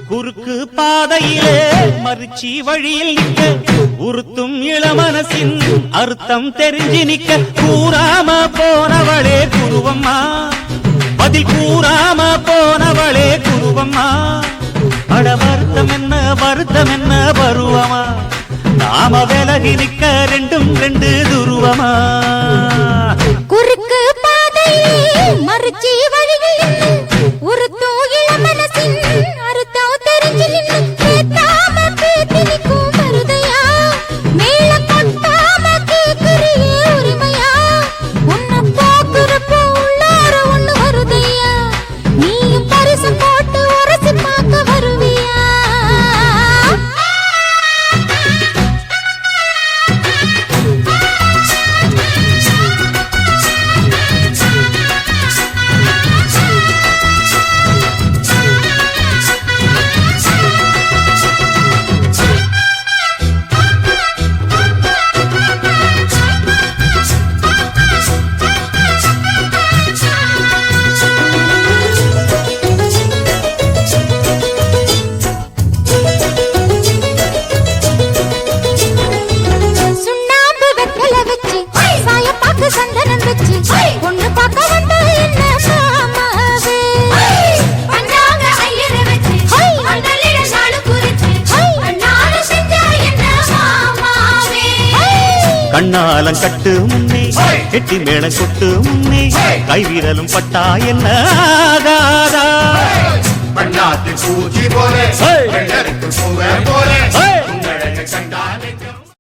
குறுக்கு பாதையிலே மறுச்சி வழியில் நிற்க உறுத்தும் இளமனசின் அர்த்தம் தெரிஞ்சு நிற்க கூறாம போனவளே குருவம்மா பதில் கூறாம போனவளே குருவம்மா அட வருத்தம் என்ன பருவமா நாம விலகி நிற்க ரெண்டும் ரெண்டு துருவமா குறுக்கு பாதையிலே மறுச்சி வழியில் உறுத்தும் இளமனசின் அர்த்தம் தெரிஞ்சு நின்னு கேட்காம பேத்தி நிற்கும் மருதையா மேல கொட்டாம கேக்குறியே உரிமையா உன்னை பாக்குறப்போ உள்ளார ஒண்ணு வருதையா நீயும் பரிசு போட்டு உரசி பார்க்க வருவியா சந்தனம் வச்சு பொண்ணு பார்க்க வந்தா என்ன மாமாவே பண்ணாங்க ஐயரை வச்சு அண்ணலிட நாளு குறிச்சு அண்ணாரு செஞ்சா என்ன மாமாவே கண்ணாலம் கட்டு முன்னே கெட்டி மேளம் கொட்டு முன்னே கைவிரலும் பட்டா என்ன ஆகாதா பண்ணாத்து பூச்சி போல போல கண்டாலே